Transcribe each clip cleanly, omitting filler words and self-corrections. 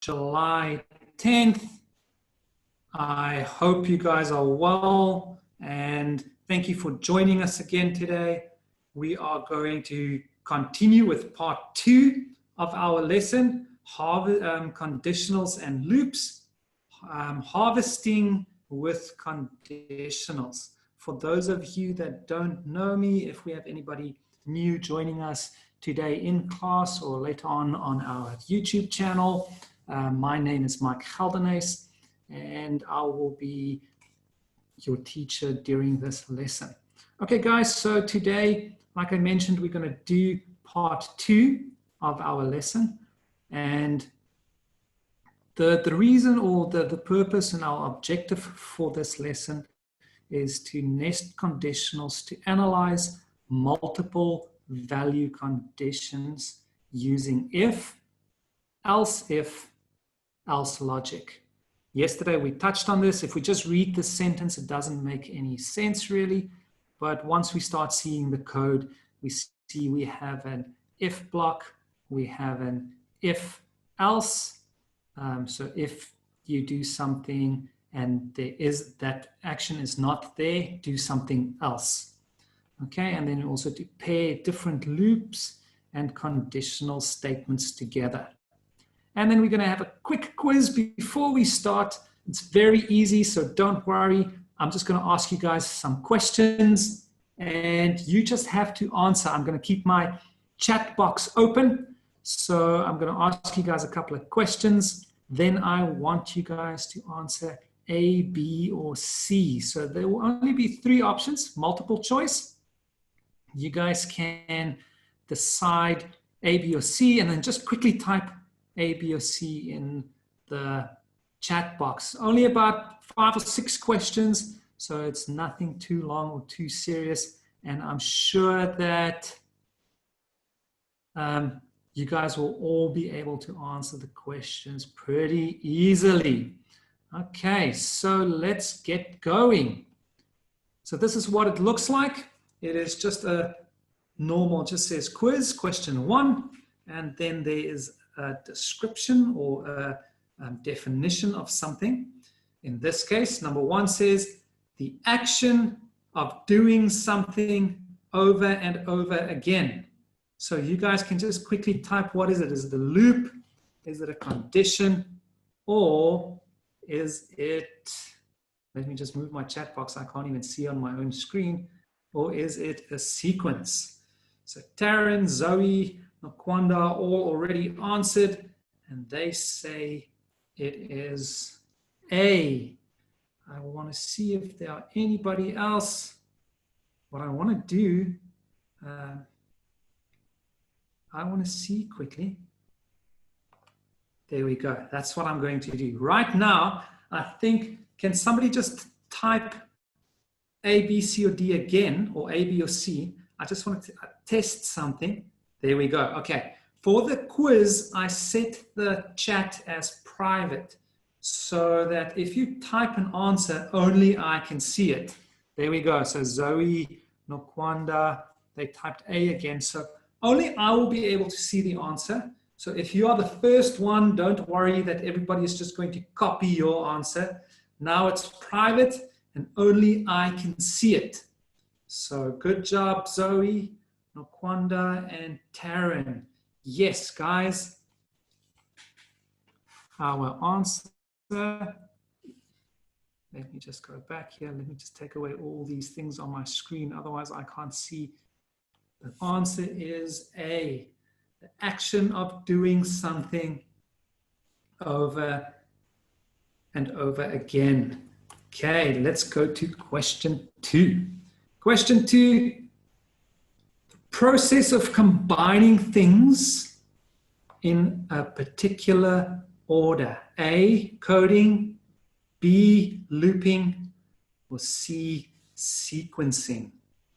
July 10th. I hope you guys are well, and thank you for joining us again today. We are going to continue with part 2 of our lesson, conditionals and loops, harvesting with conditionals. For those of you that don't know me, if we have anybody new joining us today in class or later on our YouTube channel, my name is Mike Geldenhuys, and I will be your teacher during this lesson. Okay, guys, so today, like I mentioned, we're going to do part 2 of our lesson. And the reason or the purpose and our objective for this lesson is to nest conditionals to analyze multiple value conditions using if else logic. Yesterday we touched on this. If we just read the sentence, it doesn't make any sense really. But once we start seeing the code, we see we have an if block, we have an if else. So if you do something and that action is not there, do something else. Okay, and then also to pair different loops and conditional statements together. And then we're going to have a quick quiz before we start. It's very easy, so don't worry. I'm just going to ask you guys some questions, and you just have to answer. I'm going to keep my chat box open. So I'm going to ask you guys a couple of questions. Then I want you guys to answer A, B, or C. So there will only be 3 options, multiple choice. You guys can decide A, B, or C, and then just quickly type A, B, or C in the chat box. Only about 5 or 6 questions, so it's nothing too long or too serious. And I'm sure that you guys will all be able to answer the questions pretty easily. Okay, so let's get going. So this is what it looks like. It is just a normal, just says quiz, question 1, and then there is a description or a definition of something. In this case, number 1 says the action of doing something over and over again. So you guys can just quickly type, what is it? Is it a loop? Is it a condition? Or is it, let me just move my chat box, I can't even see on my own screen. Or is it a sequence? So Taryn, Zoe, Nakwanda all already answered, and they say it is A. I want to see if there are anybody else. What I want to do, I want to see quickly. There we go. That's what I'm going to do. Right now, I think, can somebody just type A, B, C, or D again, or A, B, or C? I just wanted to test something. There we go. Okay. For the quiz, I set the chat as private so that if you type an answer, only I can see it. There we go. So Zoe, Nokwanda, they typed A again. So only I will be able to see the answer. So if you are the first one, don't worry that everybody is just going to copy your answer. Now it's private and only I can see it. So good job, Zoe, Nokwanda, and Taryn. Yes, guys. Our answer. Let me just go back here. Let me just take away all these things on my screen. Otherwise, I can't see. The answer is A. The action of doing something over and over again. Okay, let's go to question 2. Question 2, the process of combining things in a particular order. A, coding, B, looping, or C, sequencing.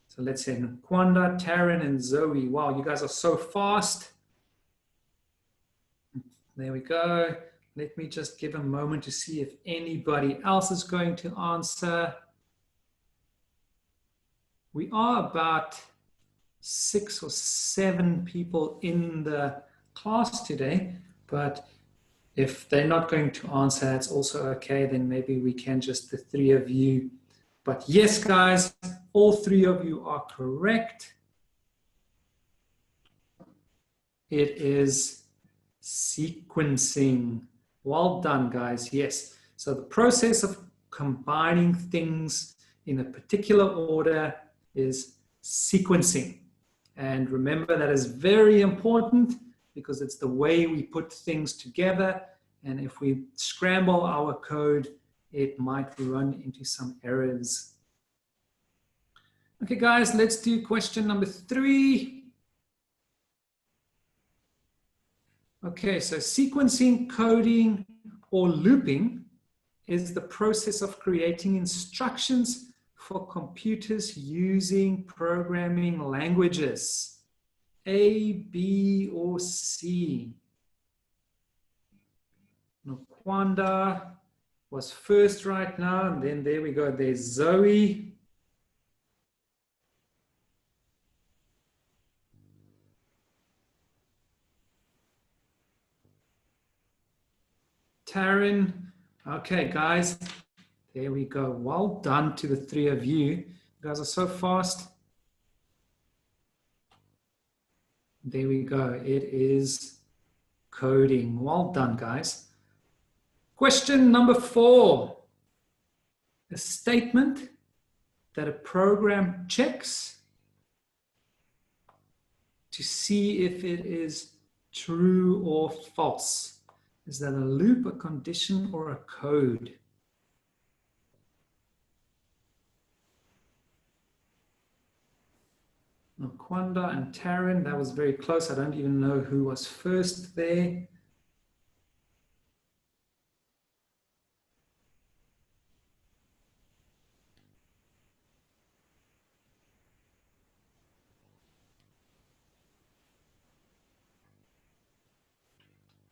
So let's say Nkwanda, Taryn, and Zoe. Wow, you guys are so fast. There we go. Let me just give a moment to see if anybody else is going to answer. We are about 6 or 7 people in the class today, but If they're not going to answer, it's also okay. Then maybe we can just the three of you. But yes, guys, all three of you are correct. It is sequencing. Well done, guys. Yes. So the process of combining things in a particular order is sequencing. And remember, that is very important because it's the way we put things together. And if we scramble our code, it might run into some errors. Okay, guys, let's do question number 3. Okay, so sequencing, coding, or looping is the process of creating instructions for computers using programming languages. A, B, or C? Nokwanda was first right now, and then there we go. There's Zoe. Taryn. Okay, guys, there we go. Well done to the three of you. You guys are so fast. There we go. It is coding. Well done, guys. Question number 4. A statement that a program checks to see if it is true or false. Is that a loop, a condition, or a code? Nokwanda and Taryn, that was very close. I don't even know who was first there.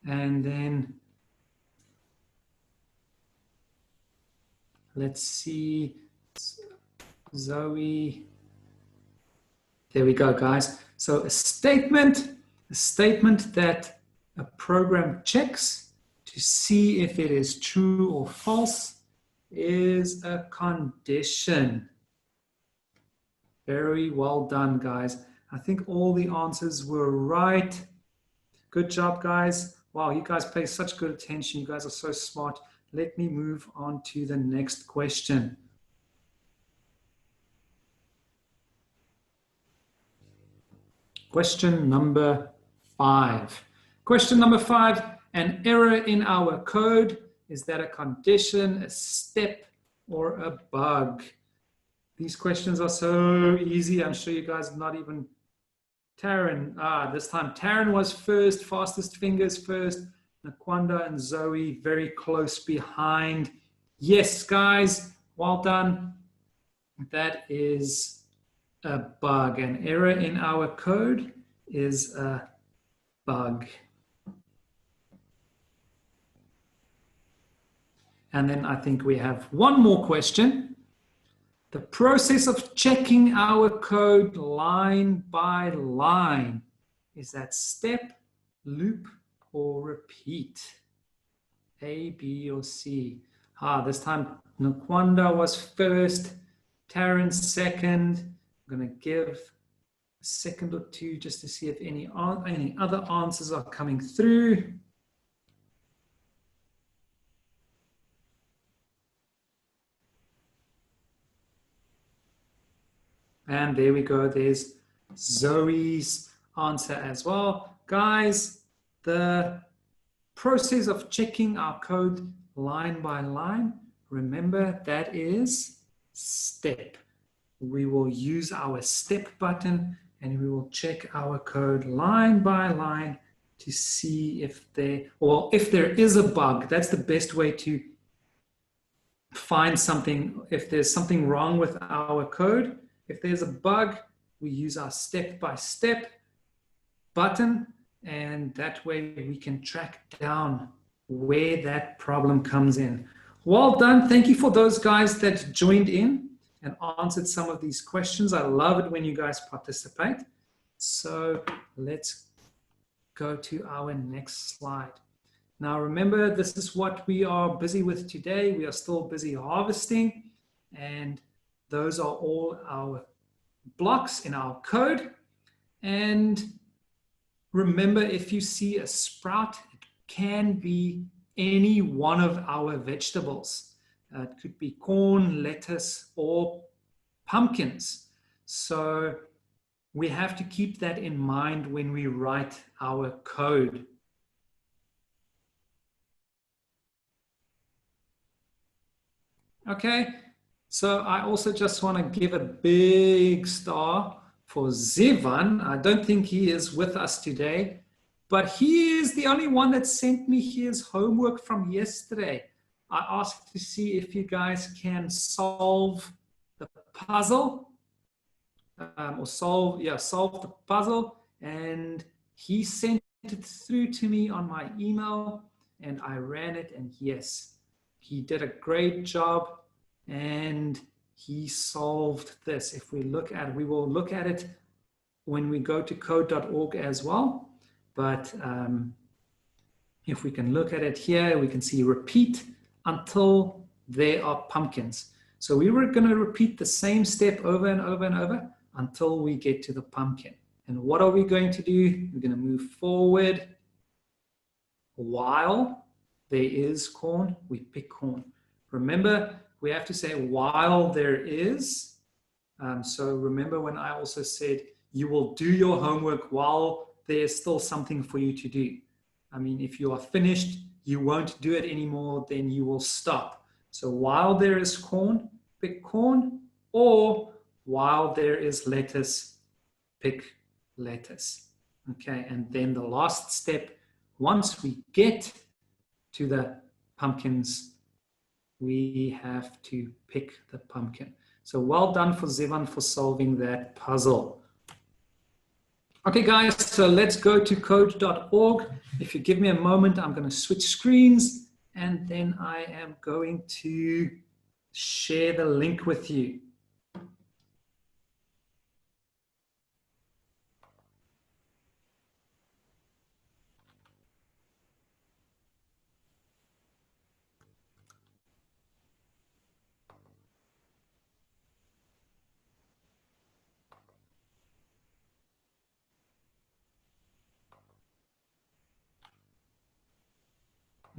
And then let's see, Zoe. There we go, guys. So a statement that a program checks to see if it is true or false is a condition. Very well done, guys. I think all the answers were right. Good job, guys. Wow, you guys pay such good attention. You guys are so smart. Let me move on to the next question. Question number 5. Question number 5, an error in our code. Is that a condition, a step, or a bug? These questions are so easy. I'm sure you guys have not even... Taryn, this time Taryn was first, fastest fingers first. Nakwanda and Zoe very close behind. Yes, guys, well done. That is a bug. An error in our code is a bug. And then I think we have one more question. The process of checking our code line by line, is that step, loop, or repeat? A, B, or C? This time Nakwanda was first, Taryn second. I'm going to give a second or two just to see if any other answers are coming through. And there we go. There's Zoe's answer as well. Guys, the process of checking our code line by line, remember that is step. We will use our step button and we will check our code line by line to see if there is a bug. That's the best way to find something. If there's something wrong with our code, if there's a bug, we use our step-by-step button, and that way we can track down where that problem comes in. Well done. Thank you for those guys that joined in and answered some of these questions. I love it when you guys participate. So let's go to our next slide. Now remember, this is what we are busy with today. We are still busy harvesting, and those are all our blocks in our code. And remember, if you see a sprout, it can be any one of our vegetables. It could be corn, lettuce, or pumpkins. So we have to keep that in mind when we write our code. Okay, so I also just want to give a big star for Zivan. I don't think he is with us today, but he is the only one that sent me his homework from yesterday. I asked to see if you guys can solve the puzzle, or solve the puzzle, and he sent it through to me on my email, and I ran it, and yes, he did a great job, and he solved this. If we look at it, we will look at it when we go to code.org as well, but if we can look at it here, we can see repeat until there are pumpkins. So we were going to repeat the same step over and over and over until we get to the pumpkin. And what are we going to do? We're going to move forward. While there is corn, we pick corn. Remember, we have to say while there is. So remember when I also said you will do your homework while there's still something for you to do. I mean, if you are finished, you won't do it anymore, then you will stop. So while there is corn, pick corn, or while there is lettuce, pick lettuce. Okay, and then the last step, once we get to the pumpkins, we have to pick the pumpkin. So well done for Zivan for solving that puzzle. Okay, guys, so let's go to code.org. If you give me a moment, I'm going to switch screens, and then I am going to share the link with you.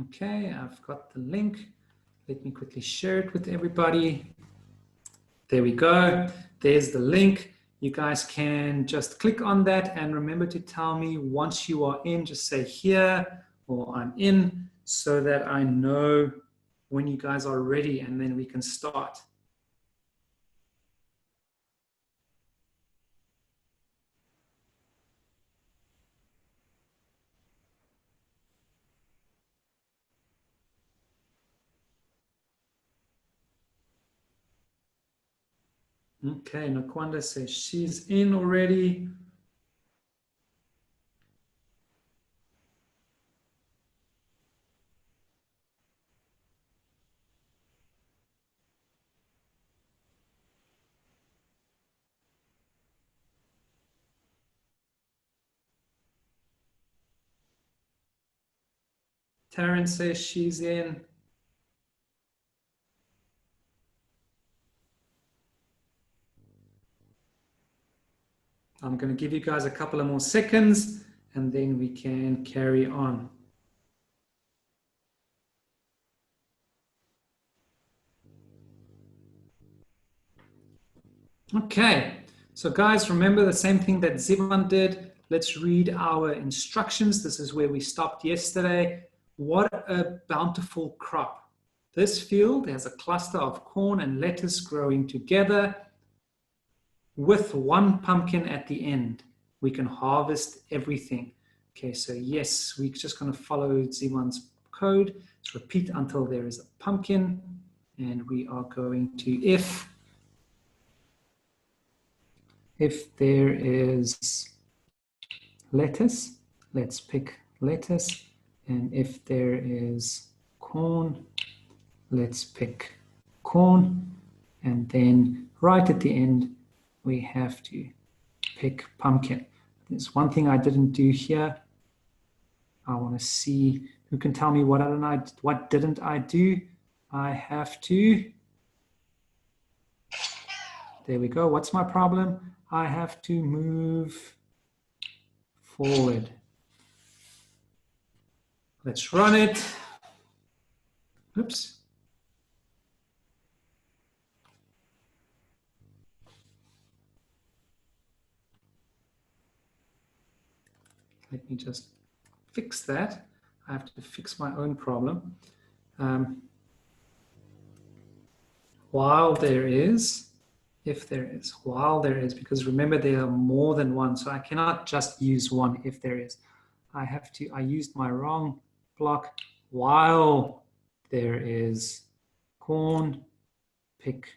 Okay, I've got the link. Let me quickly share it with everybody. There we go. There's the link. You guys can just click on that, and remember to tell me once you are in, just say here or I'm in, so that I know when you guys are ready, and then we can start. Okay, Nakwanda says she's in already. Taryn says she's in. I'm going to give you guys a couple of more seconds, and then we can carry on. Okay, so guys, remember the same thing that Zivan did. Let's read our instructions. This is where we stopped yesterday. What a bountiful crop. This field has a cluster of corn and lettuce growing together with one pumpkin at the end. We can harvest everything. Okay, so yes, we're just going to follow Zivan's code. Let's repeat until there is a pumpkin, and we are going to if there is lettuce, let's pick lettuce. And if there is corn, let's pick corn. And then right at the end, we have to pick pumpkin. There's one thing I didn't do here. I want to see Who can tell me what didn't I do? I have to, there we go. What's my problem? I have to move forward. Let's run it. Oops. Let me just fix that. I have to fix my own problem. While there is, if there is, while there is, because remember there are more than one, so I cannot just use one if there is. I used my wrong block. While there is corn, pick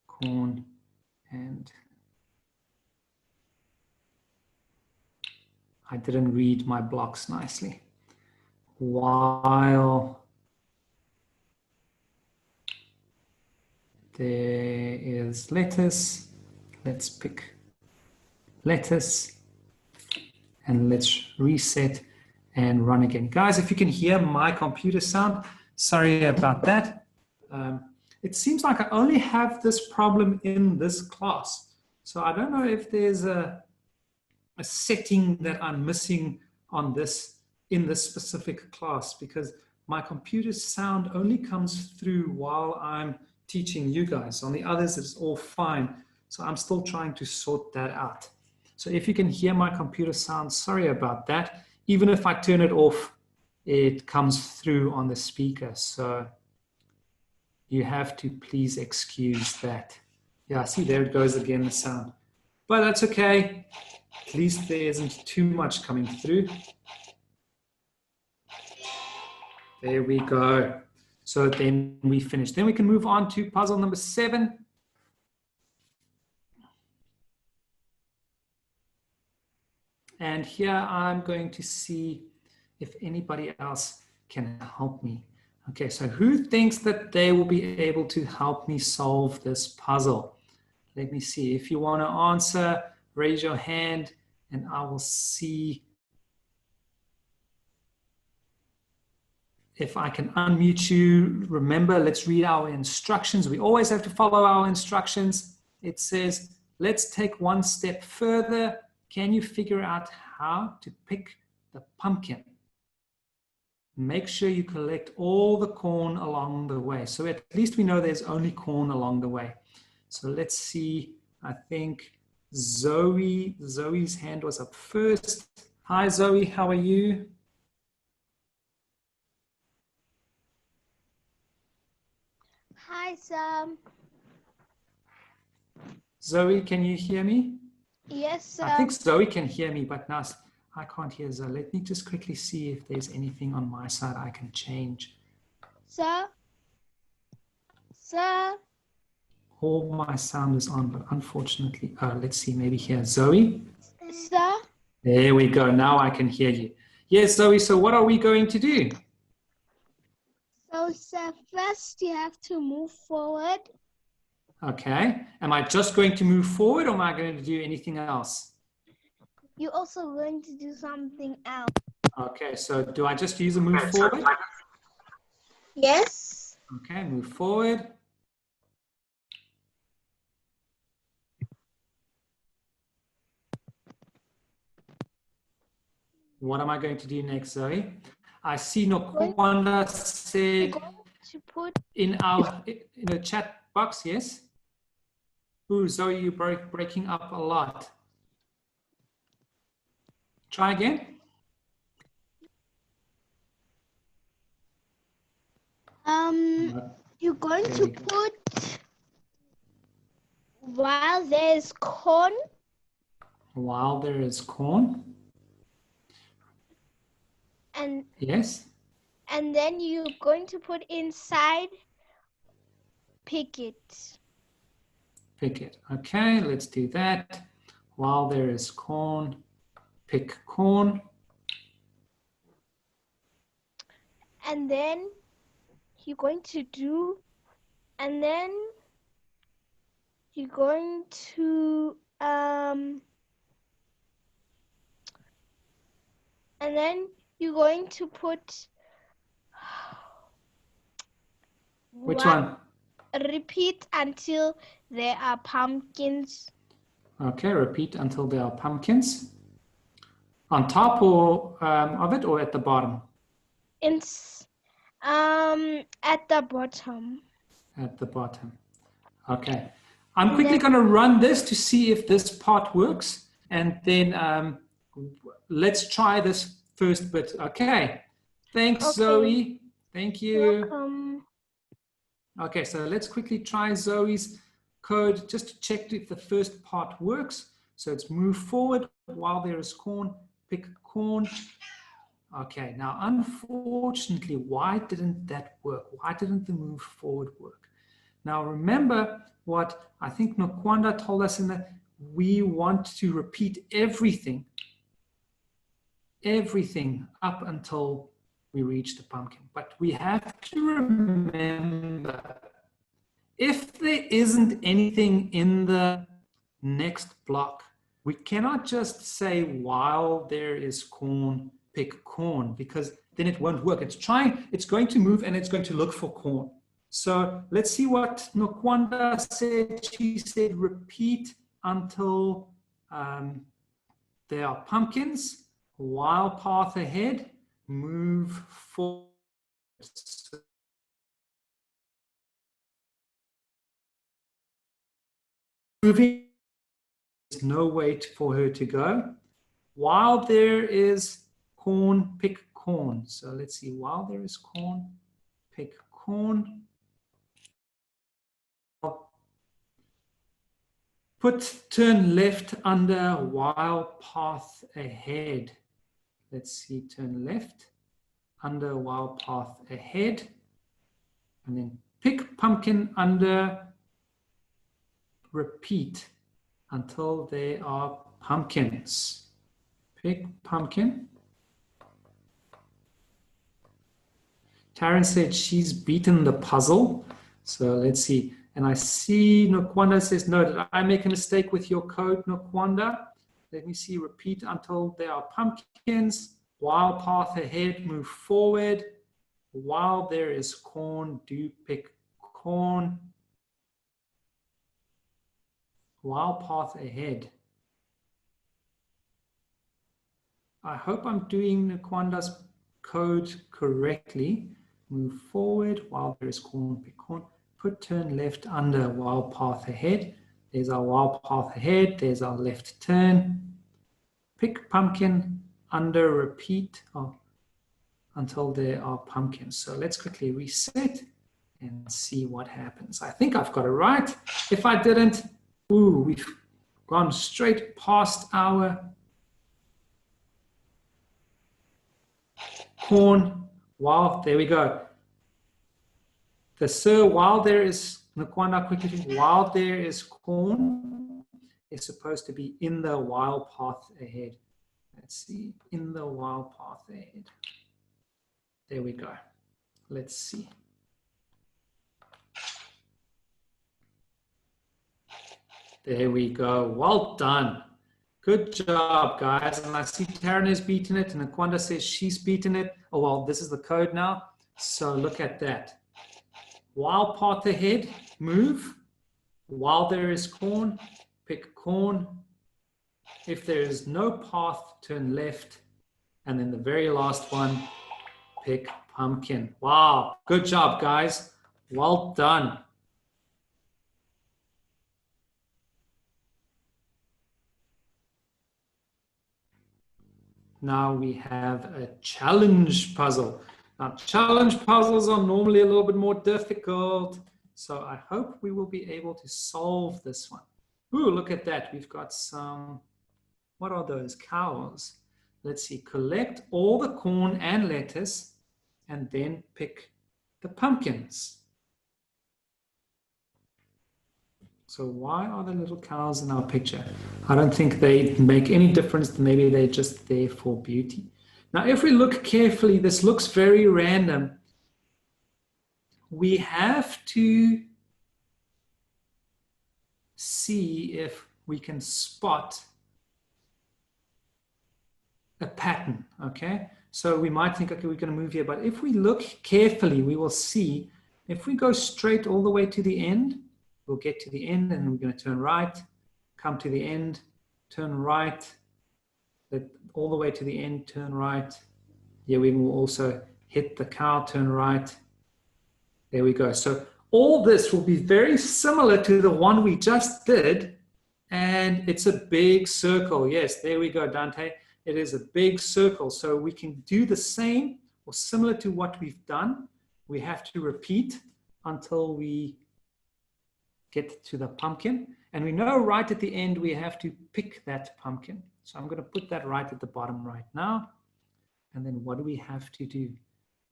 corn, and I didn't read my blocks nicely. While there is lettuce, let's pick lettuce, and let's reset and run again. Guys, if you can hear my computer sound, sorry about that. It seems like I only have this problem in this class. So I don't know if there's a setting that I'm missing on this in this specific class, because my computer sound only comes through while I'm teaching you guys. On the others, it's all fine. So I'm still trying to sort that out. So if you can hear my computer sound, sorry about that. Even if I turn it off, it comes through on the speaker. So you have to please excuse that. Yeah, see, there it goes again, the sound. But that's okay. At least there isn't too much coming through. There we go. So then we finish. Then we can move on to puzzle number 7. And here I'm going to see if anybody else can help me. Okay, so who thinks that they will be able to help me solve this puzzle? Let me see. If you want to answer, raise your hand and I will see if I can unmute you. Remember, let's read our instructions. We always have to follow our instructions. It says, let's take one step further. Can you figure out how to pick the pumpkin? Make sure you collect all the corn along the way. So at least we know there's only corn along the way. So let's see. I think Zoe's hand was up first. Hi, Zoe. How are you? Hi, Sam. Zoe, can you hear me? Yes, Sam. I think Zoe can hear me, but now I can't hear Zoe. Let me just quickly see if there's anything on my side I can change. Sir? Sir? All my sound is on, but unfortunately, let's see, maybe here. Zoe? Sir? There we go. Now I can hear you. Yes, Zoe, so what are we going to do? So, sir, first you have to move forward. Okay. Am I just going to move forward or am I going to do anything else? You're also going to do something else. Okay, so do I just use a move forward? Yes. Okay, move forward. What am I going to do next, Zoe? I see Nokwanda said to put in the chat box, yes? Ooh, Zoe, you're breaking up a lot. Try again. You're going to put while there's corn. While there is corn. And yes. And then you're going to put inside pick it. Pick it. Okay, let's do that. While there is corn, pick corn. And then you're going to do, and then you're going to, and then you're going to put Which one? Repeat until there are pumpkins. Okay, repeat until there are pumpkins. On top or of it, or at the bottom? At the bottom. At the bottom. Okay. I'm quickly going to run this to see if this part works. And then let's try this first bit. Okay. Thanks, Okay. Zoe. Thank you. Welcome. Okay, so let's quickly try Zoe's code just to check if the first part works. So it's move forward while there is corn, pick corn. Okay, now unfortunately, why didn't that work? Why didn't the move forward work? Now remember what I think Nokwanda told us in that we want to repeat everything up until we reach the pumpkin. But we have to remember, if there isn't anything in the next block, we cannot just say while there is corn, pick corn, because then it won't work. It's going to move and it's going to look for corn. So let's see what Nokwanda said. She said repeat until there are pumpkins, while path ahead, move forward. Moving, there's no way for her to go. While there is corn, pick corn. So let's see, while there is corn, pick corn. Turn left under while path ahead. Let's see, turn left under while path ahead. And then pick pumpkin under, repeat until there are pumpkins. Pick pumpkin. Taryn said she's beaten the puzzle. So let's see. And I see Nokwanda says, no, did I make a mistake with your code, Nokwanda? Let me see, repeat until there are pumpkins. While path ahead, move forward. While there is corn, do pick corn. While path ahead. I hope I'm doing Nokwanda's code correctly. Move forward while there is corn, pick corn. Put turn left under while path ahead. There's our while path ahead. There's our left turn. Pick pumpkin under, repeat until there are pumpkins. So let's quickly reset and see what happens. I think I've got it right. If I didn't, we've gone straight past our corn. Wow, there we go. The sir, while there is, Nokwanda quickly, while there is corn, is supposed to be in the while path ahead. Let's see, in the while path ahead. There we go. Let's see. There we go. Well done. Good job, guys. And I see Taryn has beaten it, and Nokwanda says she's beaten it. Oh, well, this is the code now. So look at that. While path ahead, move. While there is corn, pick corn. If there is no path, turn left. And then the very last one, pick pumpkin. Wow, good job, guys. Well done. Now we have a challenge puzzle. Now, challenge puzzles are normally a little bit more difficult, so I hope we will be able to solve this one. Ooh, look at that. We've got some, what are those? Cows. Let's see, collect all the corn and lettuce and then pick the pumpkins. So why are the little cows in our picture? I don't think they make any difference. Maybe they're just there for beauty. Now, if we look carefully, this looks very random. We have to see if we can spot a pattern, okay? So we might think, okay, we're going to move here. But if we look carefully, we will see If we go straight all the way to the end, we'll get to the end and we're going to turn right, come to the end, turn right, all the way to the end, turn right. Here we will also hit the cow, turn right. There we go. So all this will be very similar to the one we just did, and it's a big circle. Yes, there we go, Dante. It is a big circle. So we can do the same or similar to what we've done. We have to repeat until we get to the pumpkin. And we know right at the end, we have to pick that pumpkin. So I'm going to put that right at the bottom right now. And then what do we have to do?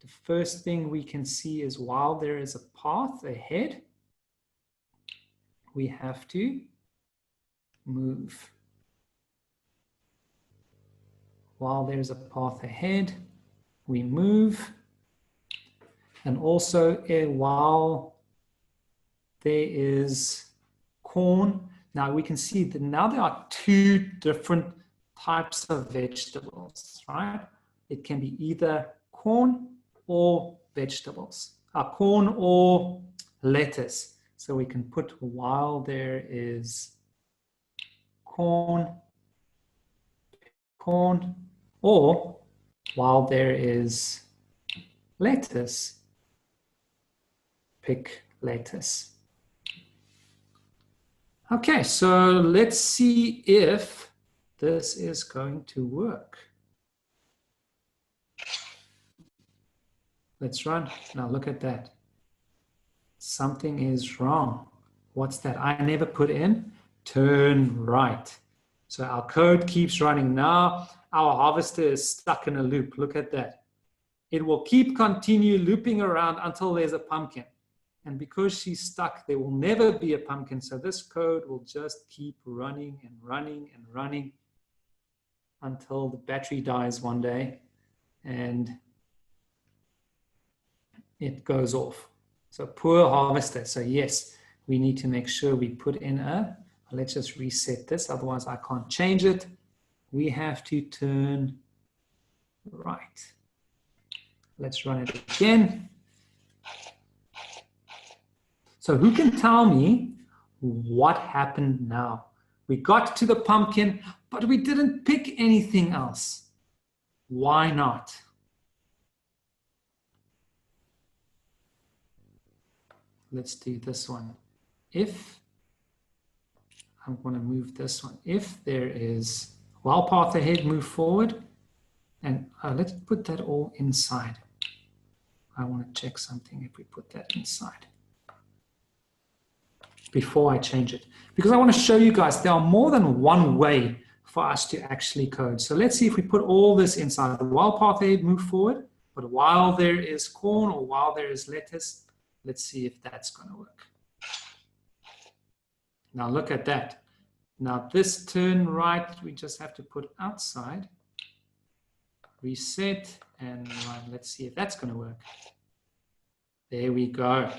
The first thing we can see is while there is a path ahead, we have to move. While there's a path ahead, we move. And also while there is corn, now we can see that now there are two different types of vegetables, right? It can be either corn or vegetables, corn or lettuce. So we can put while there is corn, or while there is lettuce, pick lettuce. Okay, so let's see if this is going to work. Let's run. Now look at that. Something is wrong. What's that? I never put in turn right. So our code keeps running. Now our harvester is stuck in a loop. Look at that. It will continue looping around until there's a pumpkin. And because she's stuck, there will never be a pumpkin. So this code will just keep running and running and running until the battery dies one day and it goes off. So poor harvester. So yes, we need to make sure we put in let's just reset this, otherwise I can't change it. We have to turn right. Let's run it again. So who can tell me what happened now? We got to the pumpkin, but we didn't pick anything else. Why not? Let's do this one. If I'm going to move this one, if there is while path ahead, move forward, and let's put that all inside. I want to check something if we put that inside before I change it, because I want to show you guys there are more than one way for us to actually code. So let's see if we put all this inside. While path ahead, move forward, but while there is corn or while there is lettuce, let's see if that's going to work. Now look at that. Now this turn right, we just have to put outside, reset, and run. Let's see if that's going to work. There we go.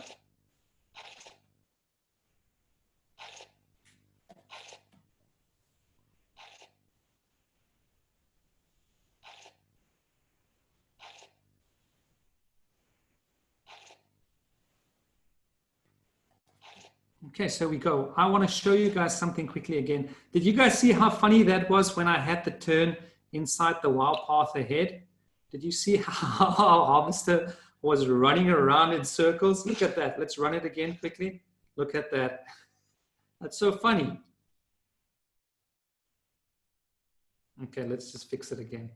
Okay, so we go. I want to show you guys something quickly again. Did you guys see how funny that was when I had the turn inside the while path ahead? Did you see how our harvester was running around in circles? Look at that. Let's run it again quickly. Look at that. That's so funny. Okay, let's just fix it again.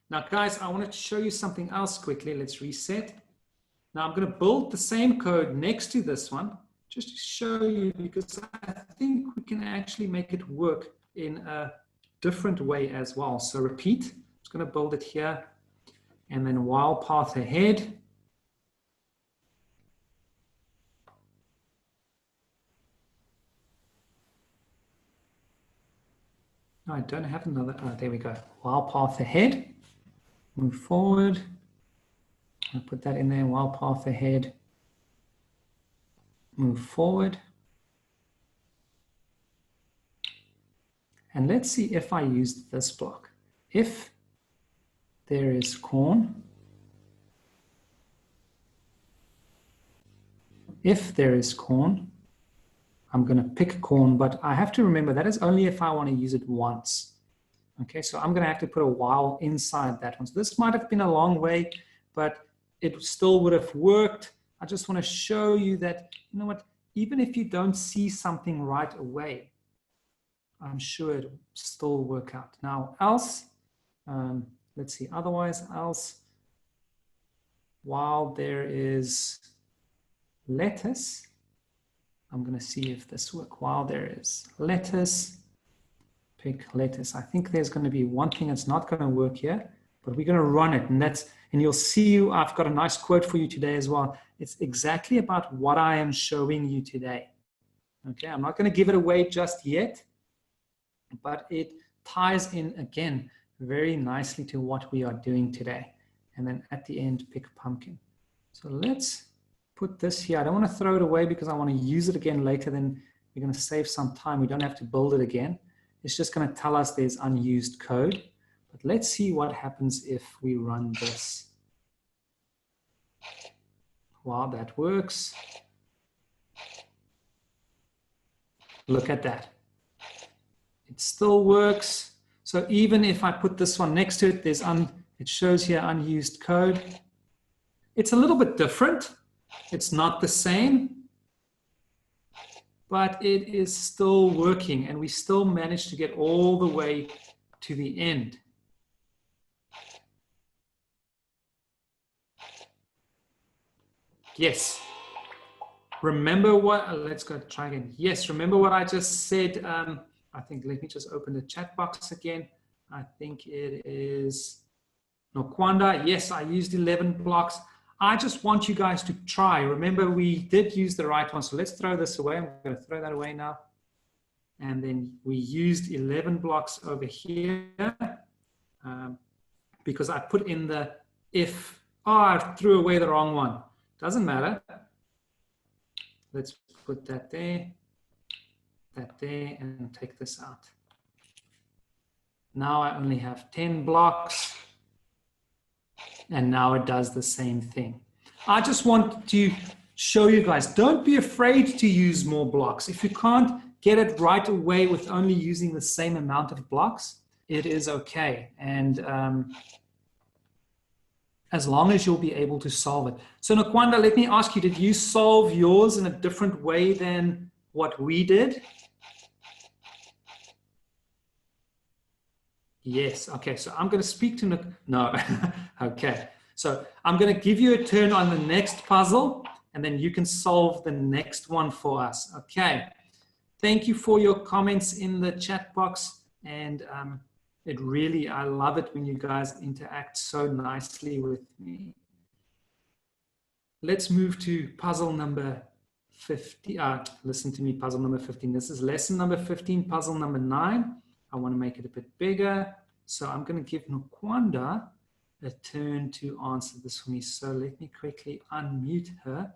Now, guys, I wanted to show you something else quickly. Let's reset. Now, I'm going to build the same code next to this one, just to show you, because I think we can actually make it work in a different way as well. So repeat, I'm just going to build it here, and then while path ahead. No, I don't have another, there we go. While path ahead, move forward. I'll put that in there, while path ahead. Move forward. And let's see if I use this block. If there is corn, if there is corn, I'm going to pick corn, but I have to remember that is only if I want to use it once. Okay, so I'm going to have to put a while inside that one. So this might have been a long way, but it still would have worked. I just want to show you that, you know what, even if you don't see something right away, I'm sure it'll still work out. Now, else, let's see, otherwise, else, while there is lettuce, I'm going to see if this works. While there is lettuce, pick lettuce. I think there's going to be one thing that's not going to work here, but we're going to run it. And you'll see, I've got a nice quote for you today as well. It's exactly about what I am showing you today. Okay, I'm not going to give it away just yet, but it ties in again very nicely to what we are doing today. And then at the end, pick pumpkin. So let's put this here. I don't want to throw it away because I want to use it again later. Then we're going to save some time. We don't have to build it again. It's just going to tell us there's unused code. But let's see what happens if we run this. Wow, that works. Look at that. It still works. So even if I put this one next to it, it shows here unused code. It's a little bit different. It's not the same, but it is still working, and we still managed to get all the way to the end. Yes. Remember what, let's go try again. Yes, remember what I just said. I think, let me just open the chat box again. I think it is Nokwanda. Yes, I used 11 blocks. I just want you guys to try. Remember, we did use the right one. So let's throw this away. I'm going to throw that away now. And then we used 11 blocks over here because I put in the if. Oh, I threw away the wrong one. Doesn't matter. Let's put that there, and take this out. Now I only have 10 blocks. And now it does the same thing. I just want to show you guys, don't be afraid to use more blocks. If you can't get it right away with only using the same amount of blocks, it is okay. And as long as you'll be able to solve it. So Nokwanda, let me ask you, did you solve yours in a different way than what we did? Yes, okay, so I'm going to speak to no, okay. So I'm going to give you a turn on the next puzzle, and then you can solve the next one for us, okay. Thank you for your comments in the chat box, and I love it when you guys interact so nicely with me. Let's move to puzzle number 50. Listen to me, puzzle number 15. This is lesson number 15, puzzle number 9. I want to make it a bit bigger. So I'm going to give Nokwanda a turn to answer this for me. So let me quickly unmute her.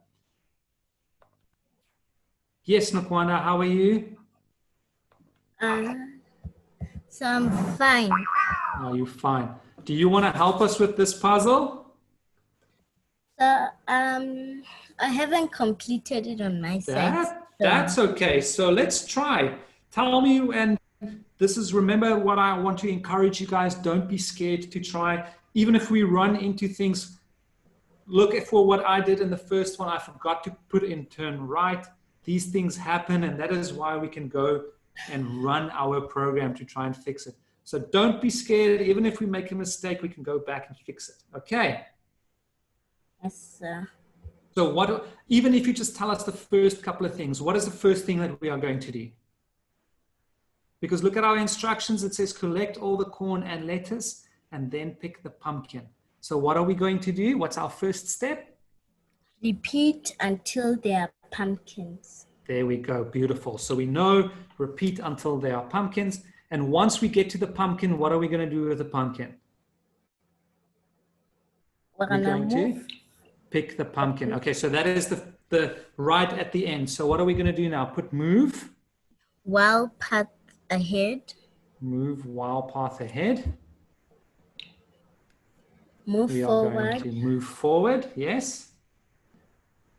Yes, Nokwanda, how are you? So I'm fine. Are you fine? Do you want to help us with this puzzle? So I haven't completed it on my side. That's okay. So let's try. Tell me, and this is, remember what I want to encourage you guys, don't be scared to try. Even if we run into things, look for what I did in the first one. I forgot to put in turn right. These things happen, and that is why we can go and run our program to try and fix it. So don't be scared. Even if we make a mistake, we can go back and fix it. Okay? Yes, sir. So even if you just tell us the first couple of things, what is the first thing that we are going to do? Because look at our instructions. It says collect all the corn and lettuce and then pick the pumpkin. So what are we going to do? What's our first step? Repeat until there are pumpkins. There we go. Beautiful. So we know repeat until there are pumpkins. And once we get to the pumpkin, what are we going to do with the pumpkin? We're going to pick the pumpkin. Okay, so that is the right at the end. So what are we going to do now? Put move. While path ahead. Move while path ahead. Move we forward. We are going to move forward, yes.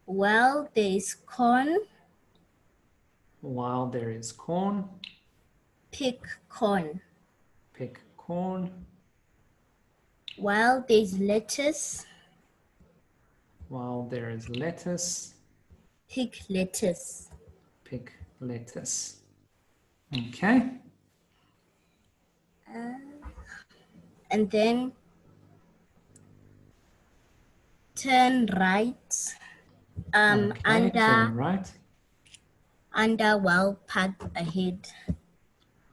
While there is corn, While there is corn, pick corn. pick corn. While there is lettuce, While there is lettuce, pick lettuce. pick lettuce. Okay. And then turn right. Okay, turn right. Under while path ahead.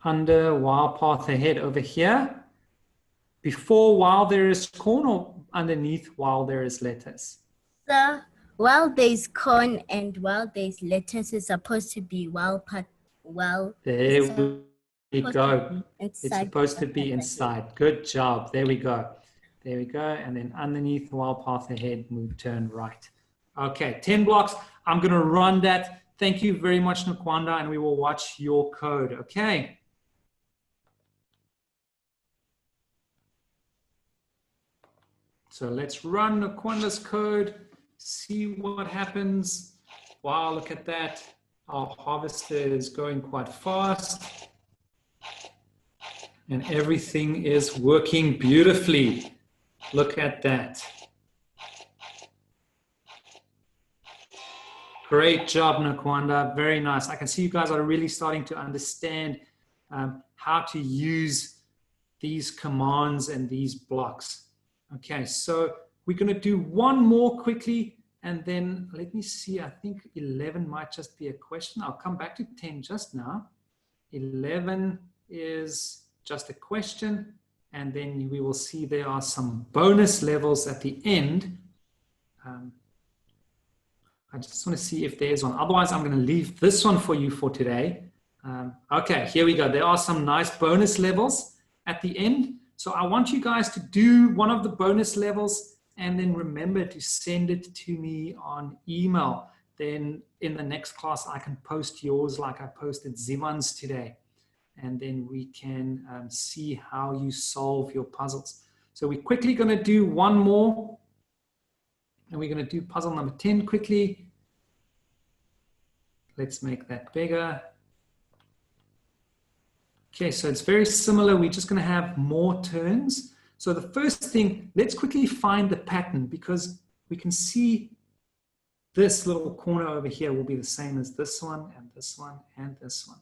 Under while path ahead over here. Before while there is corn or underneath while there is lettuce? So while there is corn and while there is lettuce, is supposed to be while path. There we go. It's supposed to be inside. Good job. There we go. There we go. And then underneath while path ahead, move turn right. Okay, 10 blocks. I'm going to run that. Thank you very much, Nakwanda, and we will watch your code. Okay. So let's run Nakwanda's code, see what happens. Wow, look at that. Our harvester is going quite fast. And everything is working beautifully. Look at that. Great job, Nakwanda. Very nice. I can see you guys are really starting to understand how to use these commands and these blocks. Okay, so we're going to do one more quickly, and then let me see. I think 11 might just be a question. I'll come back to 10 just now. 11 is just a question, and then we will see there are some bonus levels at the end. I just want to see if there's one. Otherwise, I'm going to leave this one for you for today. Okay, here we go. There are some nice bonus levels at the end. So I want you guys to do one of the bonus levels and then remember to send it to me on email. Then in the next class, I can post yours like I posted Zivan's today. And then we can see how you solve your puzzles. So we're quickly going to do one more. And we're going to do puzzle number 10 quickly. Let's make that bigger. Okay, so it's very similar. We're just going to have more turns. So the first thing, let's quickly find the pattern because we can see this little corner over here will be the same as this one and this one and this one.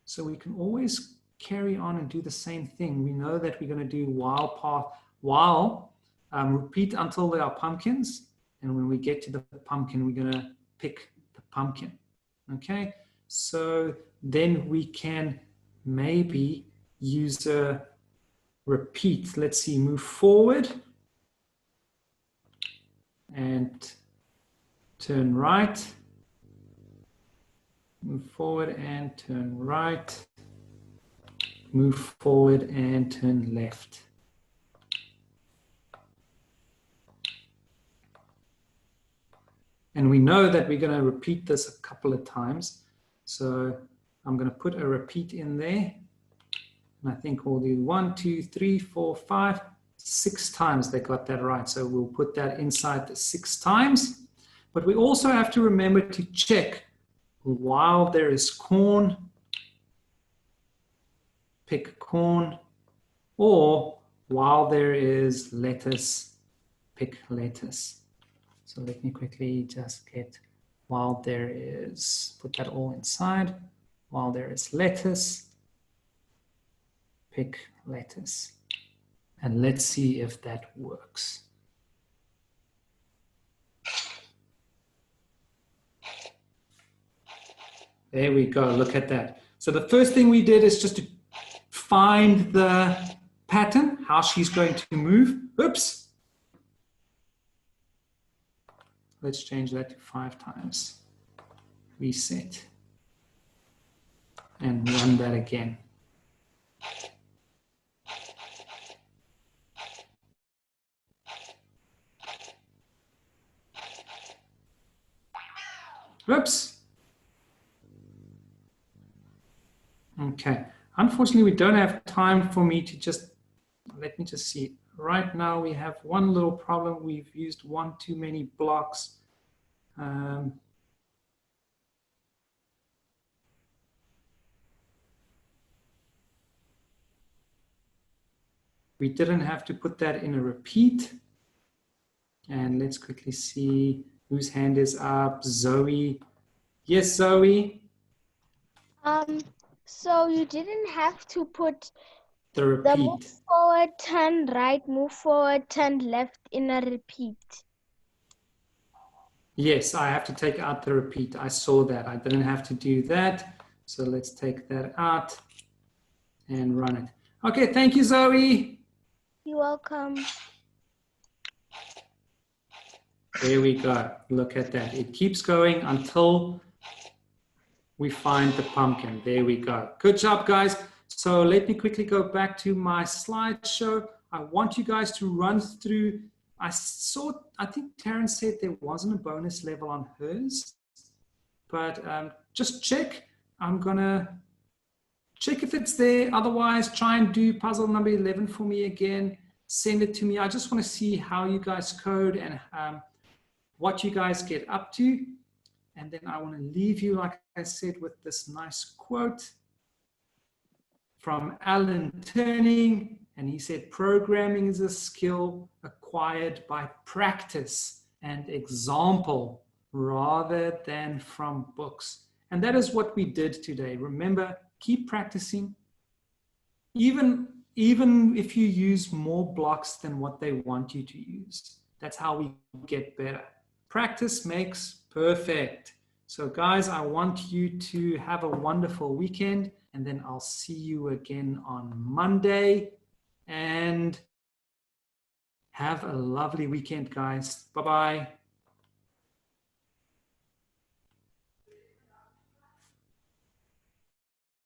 So we can always carry on and do the same thing. We know that we're going to do while repeat until there are pumpkins. And when we get to the pumpkin, we're going to pick the pumpkin. Okay, so then we can maybe use a repeat. Let's see, move forward and turn right. Move forward and turn right. Move forward and turn left. And we know that we're going to repeat this a couple of times. So I'm going to put a repeat in there. And I think we'll do 1, 2, 3, 4, 5, 6 times. They got that right. So we'll put that inside the 6 times. But we also have to remember to check while there is corn, pick corn, or while there is lettuce, pick lettuce. So let me quickly just get while there is, put that all inside. While there is lettuce, pick lettuce. And let's see if that works. There we go, look at that. So the first thing we did is just to find the pattern, how she's going to move. Oops. Let's change that to 5 times. Reset. And run that again. Oops. Okay. Unfortunately, we don't have time for me to just, let me just see. Right now, we have one little problem. We've used one too many blocks. We didn't have to put that in a repeat. And let's quickly see whose hand is up. Zoe. Yes, Zoe. So you didn't have to put The the move repeat. forward, turn right, move forward, turn left in a repeat. Yes, I have to take out the repeat. I saw that. I didn't have to do that. So let's take that out and run it. Okay, thank you, Zoe. You're welcome. There we go. Look at that. It keeps going until we find the pumpkin. There we go. Good job, guys. So let me quickly go back to my slideshow. I want you guys to run through. I think Taryn said there wasn't a bonus level on hers, but just check. I'm gonna check if it's there. Otherwise, try and do puzzle number 11 for me again. Send it to me. I just want to see how you guys code and what you guys get up to. And then I want to leave you, like I said, with this nice quote from Alan Turing. And he said, programming is a skill acquired by practice and example rather than from books. And that is what we did today. Remember, keep practicing. Even if you use more blocks than what they want you to use. That's how we get better. Practice makes perfect. So guys, I want you to have a wonderful weekend, and then I'll see you again on Monday. And have a lovely weekend, guys. Bye-bye.